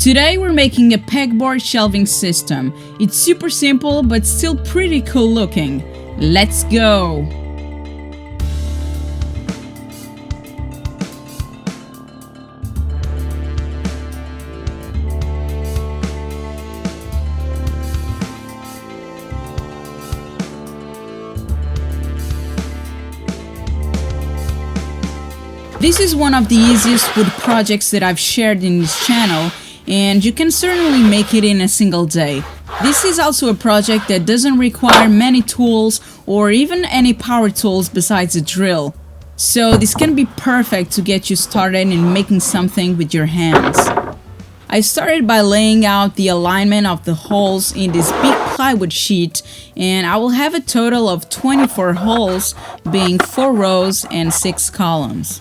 Today we're making a pegboard shelving system. It's super simple but still pretty cool looking. Let's go! This is one of the easiest wood projects that I've shared in this channel, and you can certainly make it in a single day. This is also a project that doesn't require many tools or even any power tools besides a drill. So this can be perfect to get you started in making something with your hands. I started by laying out the alignment of the holes in this big plywood sheet, and I will have a total of 24 holes, being 4 rows and 6 columns.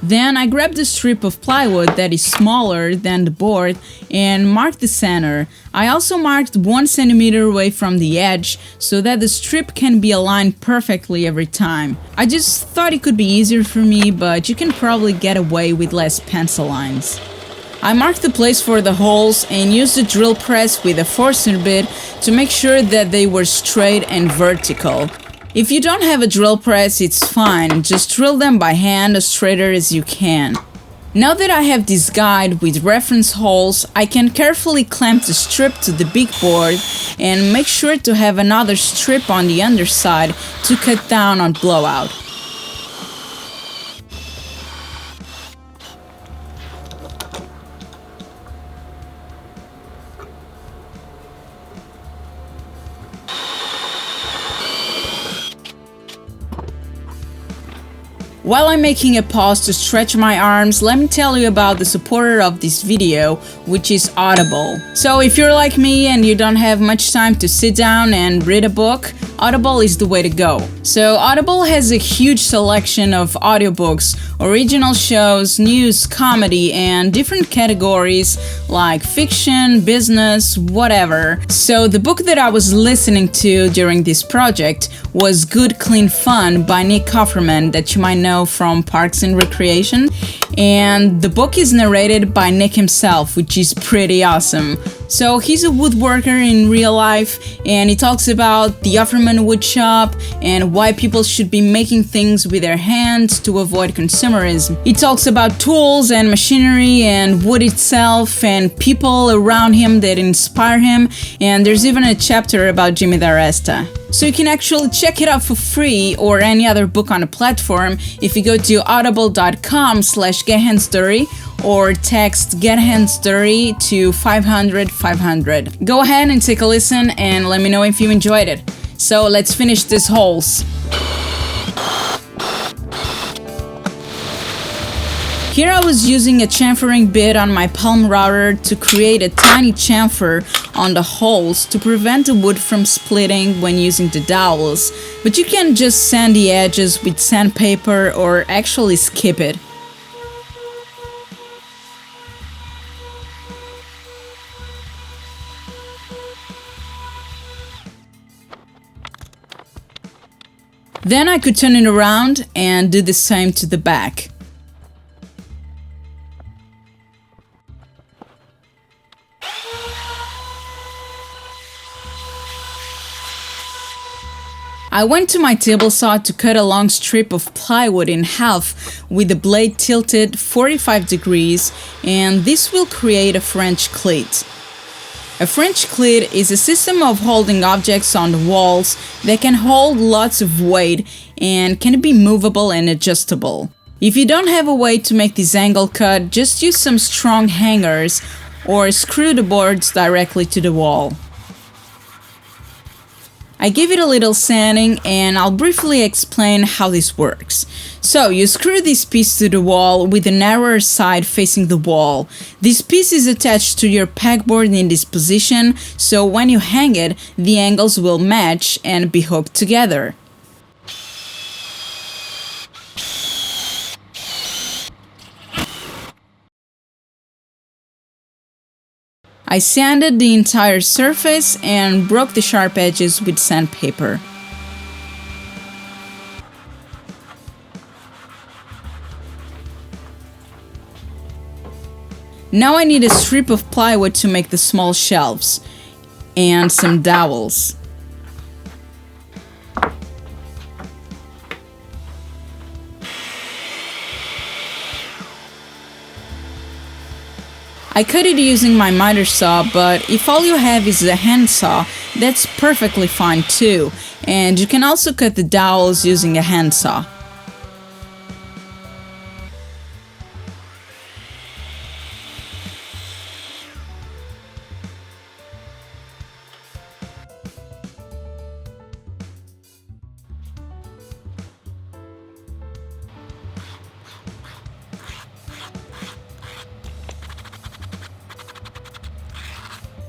Then I grabbed a strip of plywood that is smaller than the board and marked the center. I also marked 1 centimeter away from the edge so that the strip can be aligned perfectly every time. I just thought it could be easier for me, but you can probably get away with less pencil lines. I marked the place for the holes and used a drill press with a forcer bit to make sure that they were straight and vertical. If you don't have a drill press, it's fine, just drill them by hand as straighter as you can. Now that I have this guide with reference holes, I can carefully clamp the strip to the big board and make sure to have another strip on the underside to cut down on blowout. While I'm making a pause to stretch my arms, let me tell you about the supporter of this video, which is Audible. So if you're like me and you don't have much time to sit down and read a book, Audible is the way to go. So Audible has a huge selection of audiobooks, original shows, news, comedy, and different categories like fiction, business, whatever. So the book that I was listening to during this project was Good Clean Fun by Nick Offerman, that you might know from Parks and Recreation, and the book is narrated by Nick himself, which is pretty awesome. So he's a woodworker in real life, and he talks about the Offerman wood shop and why people should be making things with their hands to avoid consumerism. He talks about tools and machinery and wood itself and people around him that inspire him, and there's even a chapter about Jimmy D'Aresta. So you can actually check it out for free or any other book on a platform if you go to audible.com/gethandsdirty or text gethandsdirty to 500. Go ahead and take a listen and let me know if you enjoyed it. So let's finish these holes. Here I was using a chamfering bit on my palm router to create a tiny chamfer on the holes to prevent the wood from splitting when using the dowels, but you can just sand the edges with sandpaper or actually skip it. Then I could turn it around and do the same to the back. I went to my table saw to cut a long strip of plywood in half with the blade tilted 45 degrees, and this will create a French cleat. A French cleat is a system of holding objects on the walls that can hold lots of weight and can be movable and adjustable. If you don't have a way to make this angle cut, just use some strong hangers or screw the boards directly to the wall. I give it a little sanding and I'll briefly explain how this works. So you screw this piece to the wall with the narrower side facing the wall. This piece is attached to your pegboard in this position, so when you hang it, the angles will match and be hooked together. I sanded the entire surface and broke the sharp edges with sandpaper. Now I need a strip of plywood to make the small shelves, and some dowels. I cut it using my miter saw, but if all you have is a handsaw, that's perfectly fine too, and you can also cut the dowels using a handsaw.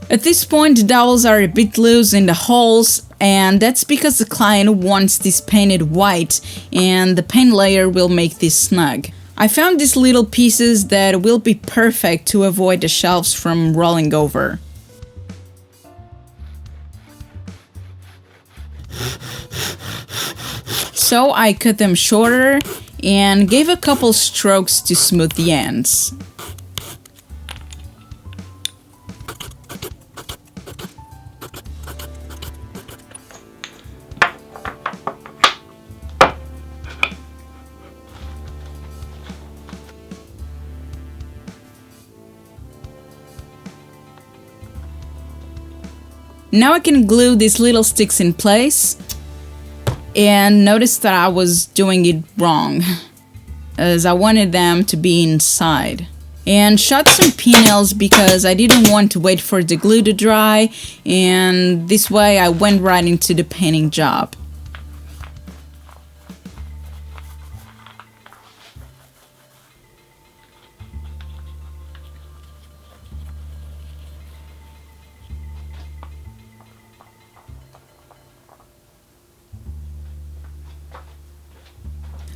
At this point, the dowels are a bit loose in the holes, and that's because the client wants this painted white, and the paint layer will make this snug. I found these little pieces that will be perfect to avoid the shelves from rolling over. So I cut them shorter and gave a couple strokes to smooth the ends. Now I can glue these little sticks in place, and notice that I was doing it wrong, as I wanted them to be inside. And shot some pin-nails because I didn't want to wait for the glue to dry, and this way I went right into the painting job.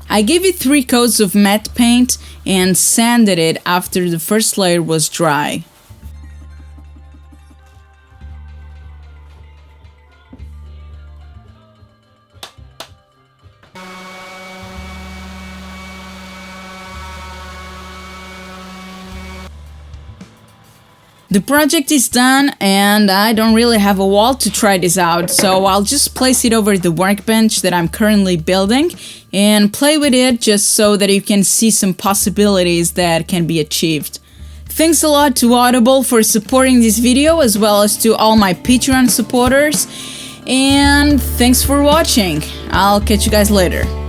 I gave it 3 coats of matte paint and sanded it after the first layer was dry. The project is done, and I don't really have a wall to try this out, so I'll just place it over the workbench that I'm currently building and play with it just so that you can see some possibilities that can be achieved. Thanks a lot to Audible for supporting this video, as well as to all my Patreon supporters, and thanks for watching. I'll catch you guys later.